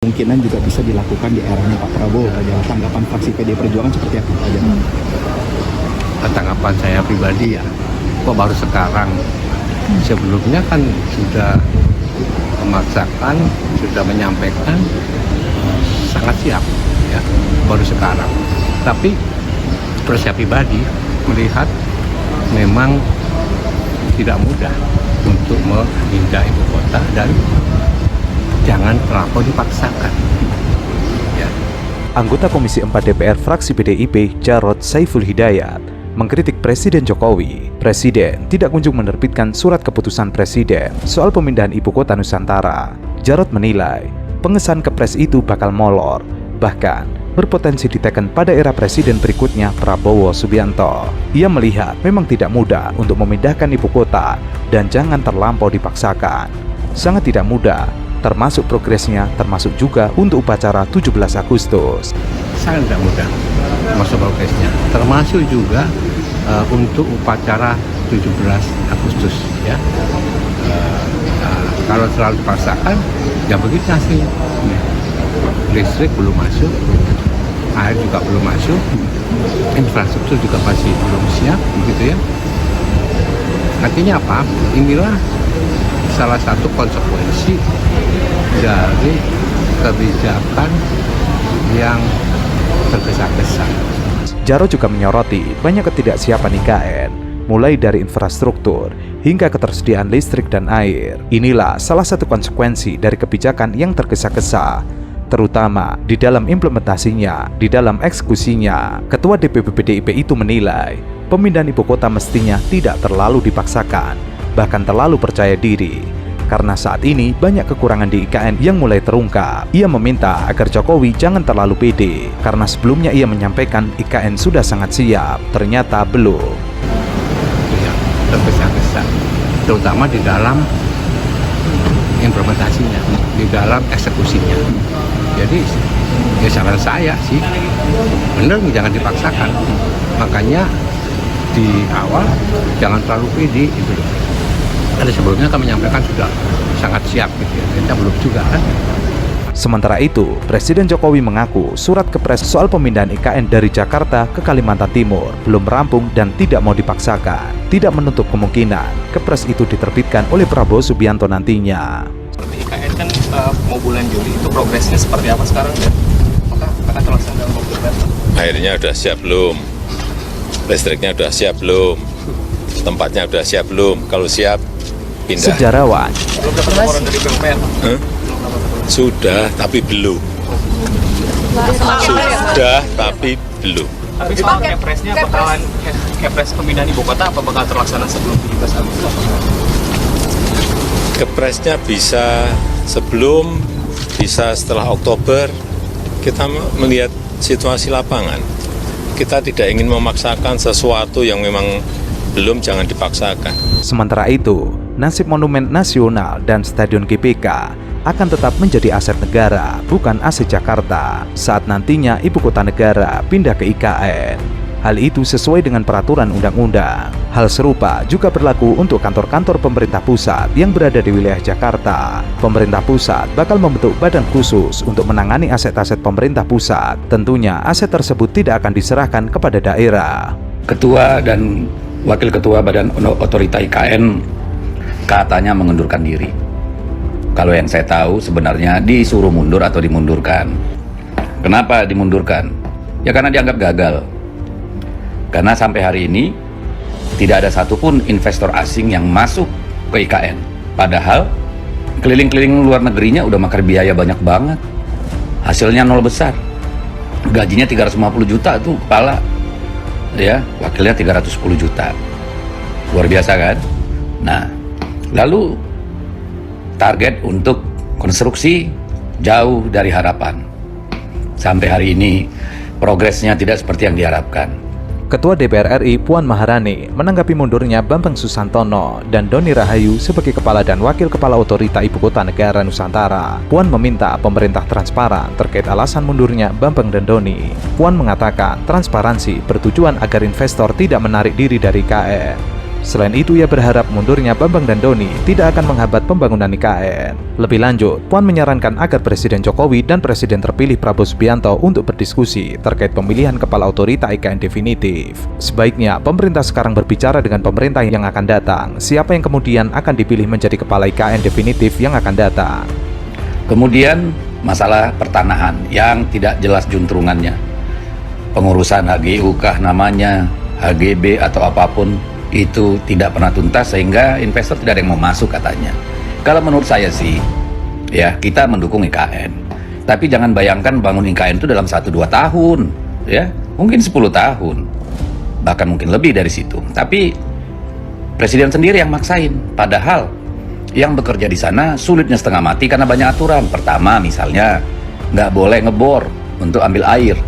Kemungkinan juga bisa dilakukan di eranya Pak Prabowo. Tanggapan fraksi PD Perjuangan seperti apa Pak Jamal? Tanggapan saya pribadi ya, kok baru sekarang? Sebelumnya kan sudah memaksakan, sudah menyampaikan, sangat siap ya, baru sekarang. Tapi terus saya pribadi melihat memang tidak mudah untuk memindah ibu kota dan jangan terlampau dipaksakan. Ya. Anggota Komisi 4 DPR fraksi PDIP Jarod Saiful Hidayat mengkritik Presiden Jokowi. Presiden tidak kunjung menerbitkan surat keputusan Presiden soal pemindahan ibu kota Nusantara. Jarod menilai pengesahan Kepres itu bakal molor, bahkan berpotensi diteken pada era Presiden berikutnya Prabowo Subianto. Ia melihat memang tidak mudah untuk memindahkan ibu kota dan jangan terlampau dipaksakan. Sangat tidak mudah, termasuk progresnya, termasuk juga untuk upacara 17 Agustus. Sangat tidak mudah masuk progresnya, termasuk juga untuk upacara 17 Agustus ya. Kalau terlalu dipaksakan, ya begitu hasilnya. Listrik belum masuk, air juga belum masuk, infrastruktur juga masih belum siap, begitu ya. Artinya apa? Inilah salah satu konsekuensi dari kebijakan yang tergesa-gesa. Jarod juga menyoroti banyak ketidaksiapan IKN, mulai dari infrastruktur hingga ketersediaan listrik dan air. Inilah salah satu konsekuensi dari kebijakan yang tergesa-gesa, terutama di dalam implementasinya, di dalam eksekusinya. Ketua DPP PDIP itu menilai pemindahan ibu kota mestinya tidak terlalu dipaksakan, bahkan terlalu percaya diri. Karena saat ini banyak kekurangan di IKN yang mulai terungkap. Ia meminta agar Jokowi jangan terlalu pede, karena sebelumnya ia menyampaikan IKN sudah sangat siap, ternyata belum. Ya, tergesa-gesa, terutama di dalam implementasinya, di dalam eksekusinya. Jadi, ya saran saya sih, benar jangan dipaksakan. Makanya di awal jangan terlalu pede gitu loh. Karena sebelumnya kami menyampaikan sudah sangat siap gitu ya. Kita belum juga kan. Sementara itu, Presiden Jokowi mengaku surat Kepres soal pemindahan IKN dari Jakarta ke Kalimantan Timur belum rampung dan tidak mau dipaksakan. Tidak menutup kemungkinan Kepres itu diterbitkan oleh Prabowo Subianto nantinya. Seperti IKN kan mau bulan Juli, itu progresnya seperti apa sekarang dan apakah akan terlaksana dalam waktu dekat? Airnya udah siap belum? Listriknya udah siap belum? Tempatnya udah siap belum? Kalau siap, pindah. Sejarawan Belum dapat laporan dari BUMN. Sudah, tapi belum. Sudah, tapi belum. Tapi soal Kepresnya bakalan Kepres pemindahan ibu kota apa bakal terlaksana sebelum 17 Agustus? Kepresnya bisa sebelum, bisa setelah Oktober. Kita melihat situasi lapangan. Kita tidak ingin memaksakan sesuatu yang memang belum, jangan dipaksakan. Sementara itu, nasib Monumen Nasional dan Stadion GBK akan tetap menjadi aset negara, bukan aset Jakarta, saat nantinya ibu kota negara pindah ke IKN. Hal itu sesuai dengan peraturan undang-undang. Hal serupa juga berlaku untuk kantor-kantor pemerintah pusat yang berada di wilayah Jakarta. Pemerintah pusat bakal membentuk badan khusus untuk menangani aset-aset pemerintah pusat. Tentunya aset tersebut tidak akan diserahkan kepada daerah. Ketua dan Wakil Ketua Badan Otorita IKN katanya mengundurkan diri. Kalau yang saya tahu sebenarnya disuruh mundur atau dimundurkan. Kenapa dimundurkan? Ya karena dianggap gagal. Karena sampai hari ini tidak ada satupun investor asing yang masuk ke IKN. Padahal keliling-keliling luar negerinya udah makan biaya banyak banget. Hasilnya nol besar. Gajinya 350 juta tuh kepala. Ya, wakilnya 310 juta. Luar biasa kan? Nah, lalu target untuk konstruksi jauh dari harapan. Sampai hari ini progresnya tidak seperti yang diharapkan. Ketua DPR RI Puan Maharani menanggapi mundurnya Bambang Susantono dan Doni Rahayu sebagai Kepala dan Wakil Kepala Otorita Ibu Kota Negara Nusantara. Puan meminta pemerintah transparan terkait alasan mundurnya Bambang dan Doni. Puan mengatakan transparansi bertujuan agar investor tidak menarik diri dari IKN. Selain itu, ia berharap mundurnya Bambang dan Doni tidak akan menghambat pembangunan IKN. Lebih lanjut, Puan menyarankan agar Presiden Jokowi dan Presiden terpilih Prabowo Subianto untuk berdiskusi terkait pemilihan kepala otorita IKN definitif. Sebaiknya pemerintah sekarang berbicara dengan pemerintah yang akan datang, siapa yang kemudian akan dipilih menjadi kepala IKN definitif yang akan datang. Kemudian masalah pertanahan yang tidak jelas juntrungannya. Pengurusan HGU kah namanya, HGB atau apapun, itu tidak pernah tuntas sehingga investor tidak ada yang mau masuk katanya. Kalau menurut saya sih, ya kita mendukung IKN. Tapi jangan bayangkan bangun IKN itu dalam 1-2 tahun, ya mungkin 10 tahun, bahkan mungkin lebih dari situ. Tapi Presiden sendiri yang maksain, padahal yang bekerja di sana sulitnya setengah mati karena banyak aturan. Pertama misalnya, nggak boleh ngebor untuk ambil air,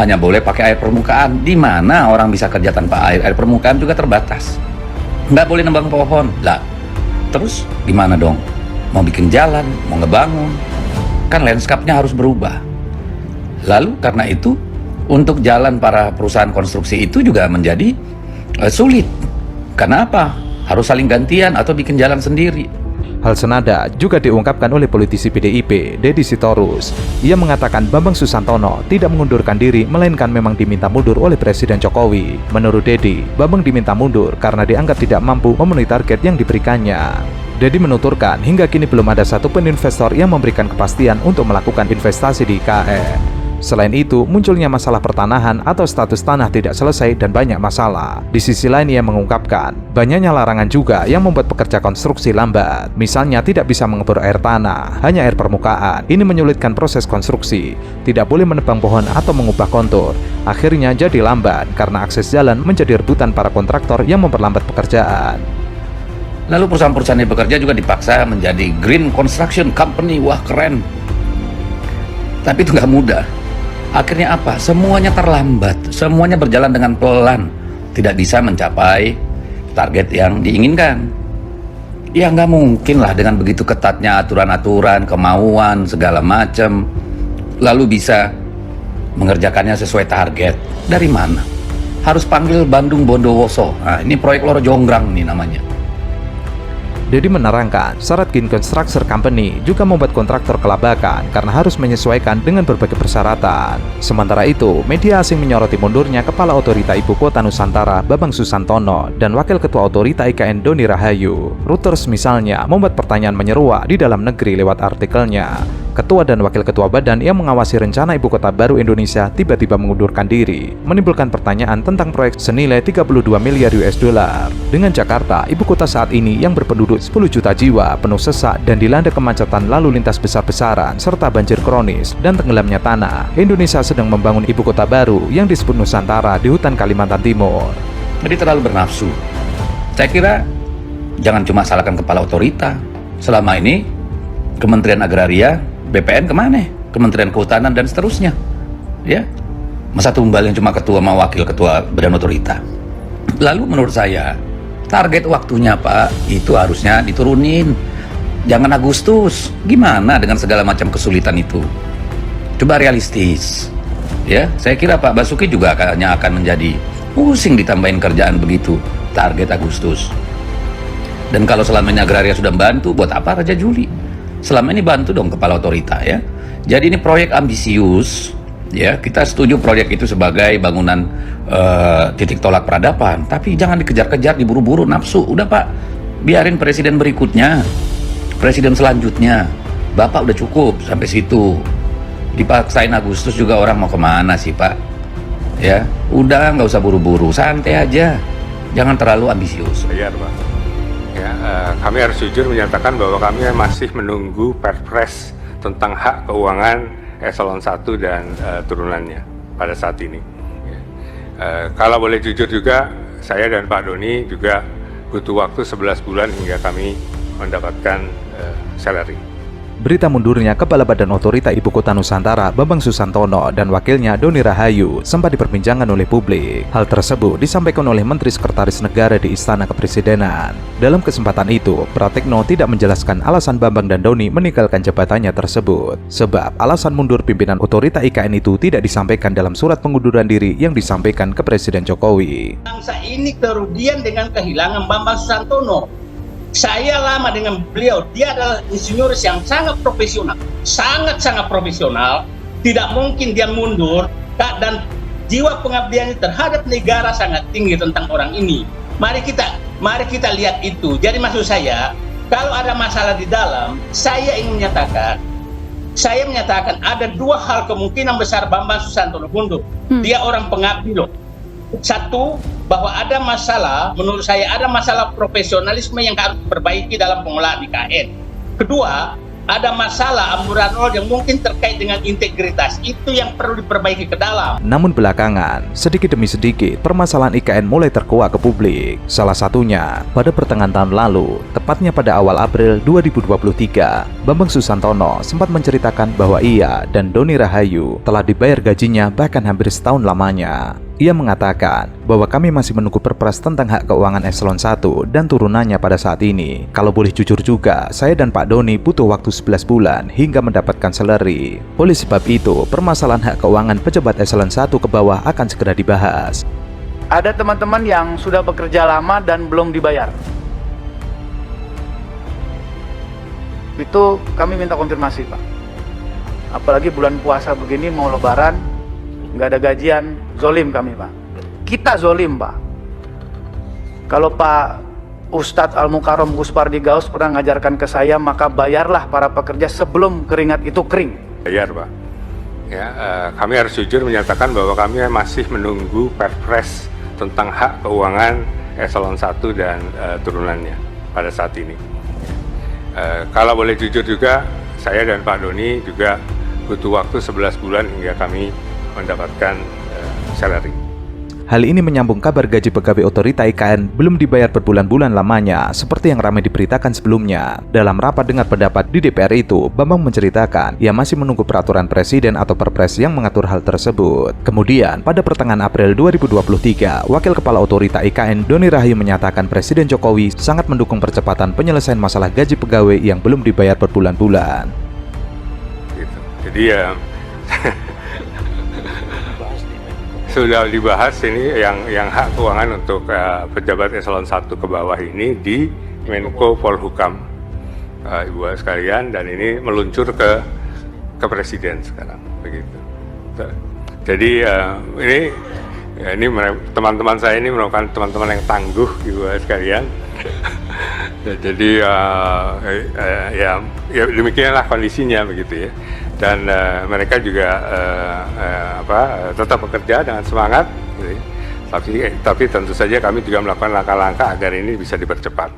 hanya boleh pakai air permukaan. Di mana orang bisa kerja tanpa air? Air permukaan juga terbatas. Nggak boleh nembang pohon. Lah, terus gimana dong? Mau bikin jalan, mau ngebangun, kan landscape-nya harus berubah. Lalu karena itu, untuk jalan para perusahaan konstruksi itu juga menjadi sulit. Kenapa? Harus saling gantian atau bikin jalan sendiri. Hal senada juga diungkapkan oleh politisi PDIP, Deddy Sitorus. Ia mengatakan Bambang Susantono tidak mengundurkan diri, melainkan memang diminta mundur oleh Presiden Jokowi. Menurut Deddy, Bambang diminta mundur karena dianggap tidak mampu memenuhi target yang diberikannya. Deddy menuturkan hingga kini belum ada satupun investor yang memberikan kepastian untuk melakukan investasi di IKN. Selain itu, munculnya masalah pertanahan atau status tanah tidak selesai dan banyak masalah. Di sisi lain, ia mengungkapkan, banyaknya larangan juga yang membuat pekerja konstruksi lambat. Misalnya tidak bisa mengebor air tanah, hanya air permukaan. Ini menyulitkan proses konstruksi. Tidak boleh menebang pohon atau mengubah kontur. Akhirnya jadi lambat karena akses jalan menjadi rebutan para kontraktor yang memperlambat pekerjaan. Lalu perusahaan-perusahaan yang bekerja juga dipaksa menjadi Green Construction Company. Wah, keren. Tapi itu nggak mudah. Akhirnya apa? Semuanya terlambat, semuanya berjalan dengan pelan, tidak bisa mencapai target yang diinginkan. Ya nggak mungkin lah dengan begitu ketatnya aturan-aturan, kemauan, segala macam, lalu bisa mengerjakannya sesuai target. Dari mana? Harus panggil Bandung Bondowoso. Nah, ini proyek Loro Jonggrang nih namanya. Deddy menerangkan, syarat Green Construction Company juga membuat kontraktor kelabakan karena harus menyesuaikan dengan berbagai persyaratan. Sementara itu, media asing menyoroti mundurnya Kepala Otorita Ibu Kota Nusantara Bambang Susantono dan Wakil Ketua Otorita IKN Doni Rahayu. Reuters misalnya membuat pertanyaan menyeruak di dalam negeri lewat artikelnya. Ketua dan Wakil Ketua Badan yang mengawasi rencana Ibu Kota Baru Indonesia tiba-tiba mengundurkan diri, menimbulkan pertanyaan tentang proyek senilai 32 miliar US dollar. Dengan Jakarta, ibu kota saat ini yang berpenduduk 10 juta jiwa, penuh sesak dan dilanda kemacetan lalu lintas besar-besaran serta banjir kronis dan tenggelamnya tanah, Indonesia sedang membangun ibu kota baru yang disebut Nusantara di hutan Kalimantan Timur. Jadi terlalu bernafsu. Saya kira jangan cuma salahkan kepala otorita. Selama ini Kementerian Agraria, BPN kemana? Kementerian Kehutanan dan seterusnya. Ya, masa tumbal yang cuma ketua sama wakil ketua badan otorita. Lalu menurut saya target waktunya Pak itu harusnya diturunin. Jangan Agustus. Gimana dengan segala macam kesulitan itu? Coba realistis. Ya, saya kira Pak Basuki juga akan menjadi pusing ditambahin kerjaan begitu. Target Agustus. Dan kalau selama ini agraria sudah bantu, buat apa Raja Juli? Selama ini bantu dong kepala otorita ya. Jadi ini proyek ambisius. Ya, kita setuju proyek itu sebagai bangunan titik tolak peradaban, tapi jangan dikejar-kejar, diburu-buru, nafsu. Udah Pak, biarin presiden berikutnya, presiden selanjutnya. Bapak udah cukup sampai situ. Dipaksain Agustus juga orang mau kemana sih Pak? Ya, udah nggak usah buru-buru, santai aja, jangan terlalu ambisius. Iya Pak. Ya, kami harus jujur menyatakan bahwa kami masih menunggu Perpres tentang hak keuangan eselon 1 dan turunannya pada saat ini. Kalau boleh jujur juga, saya dan Pak Doni juga butuh waktu 11 bulan hingga kami mendapatkan salary. berita mundurnya Kepala Badan Otorita Ibu Kota Nusantara Bambang Susantono dan wakilnya Doni Rahayu sempat diperbincangkan oleh publik. Hal tersebut disampaikan oleh Menteri Sekretaris Negara di Istana Kepresidenan. Dalam kesempatan itu, Pratikno tidak menjelaskan alasan Bambang dan Doni meninggalkan jabatannya tersebut, sebab alasan mundur pimpinan Otorita IKN itu tidak disampaikan dalam surat pengunduran diri yang disampaikan ke Presiden Jokowi. Bangsa ini kerugian dengan kehilangan Bambang Susantono. Saya lama dengan beliau, dia adalah insinyur yang sangat profesional, sangat-sangat profesional. Tidak mungkin dia mundur, dan jiwa pengabdiannya terhadap negara sangat tinggi tentang orang ini. Mari kita lihat itu. Jadi maksud saya, kalau ada masalah di dalam, saya menyatakan ada dua hal kemungkinan besar Bambang Susantono mundur. Dia orang pengabdi loh. Satu, bahwa ada masalah, menurut saya ada masalah profesionalisme yang harus diperbaiki dalam pengelolaan IKN. Kedua, ada masalah amburadul yang mungkin terkait dengan integritas, itu yang perlu diperbaiki ke dalam. Namun belakangan, sedikit demi sedikit, permasalahan IKN mulai terkuak ke publik. Salah satunya, pada pertengahan tahun lalu, tepatnya pada awal April 2023, Bambang Susantono sempat menceritakan bahwa ia dan Doni Rahayu telah dibayar gajinya bahkan hampir setahun lamanya. Ia mengatakan bahwa kami masih menunggu perpres tentang hak keuangan eselon 1 dan turunannya pada saat ini. Kalau boleh jujur juga, saya dan Pak Doni butuh waktu 11 bulan hingga mendapatkan salary. Oleh sebab itu, permasalahan hak keuangan pejabat eselon 1 ke bawah akan segera dibahas. Ada teman-teman yang sudah bekerja lama dan belum dibayar. Itu kami minta konfirmasi, Pak. Apalagi bulan puasa begini, mau lebaran, nggak ada gajian, zolim kami, Pak. Kita zolim, Pak. Kalau Pak Ustadz Al-Mukarram Gus Pardi Gaus pernah ngajarkan ke saya, maka bayarlah para pekerja sebelum keringat itu kering. Bayar, Pak. Ya, kami harus jujur menyatakan bahwa kami masih menunggu perpres tentang hak keuangan eselon 1 dan turunannya pada saat ini. Kalau boleh jujur juga, saya dan Pak Doni juga butuh waktu 11 bulan hingga kami mendapatkan salary. Hal ini menyambung kabar gaji pegawai Otorita IKN belum dibayar berbulan-bulan lamanya, seperti yang ramai diberitakan sebelumnya. Dalam rapat dengar pendapat di DPR itu, Bambang menceritakan ia masih menunggu peraturan presiden atau perpres yang mengatur hal tersebut. Kemudian, pada pertengahan April 2023, Wakil Kepala Otorita IKN Doni Rahayu menyatakan Presiden Jokowi sangat mendukung percepatan penyelesaian masalah gaji pegawai yang belum dibayar berbulan-bulan. Gitu. Jadi ya sudah dibahas ini yang hak keuangan untuk pejabat eselon 1 ke bawah ini di Menko Polhukam, Ibu sekalian, dan ini meluncur ke Presiden sekarang begitu. Jadi ini teman-teman saya ini merupakan teman-teman yang tangguh, Ibu sekalian. Jadi ya demikianlah kondisinya begitu ya. Dan mereka juga tetap bekerja dengan semangat, tapi tentu saja kami juga melakukan langkah-langkah agar ini bisa dipercepat.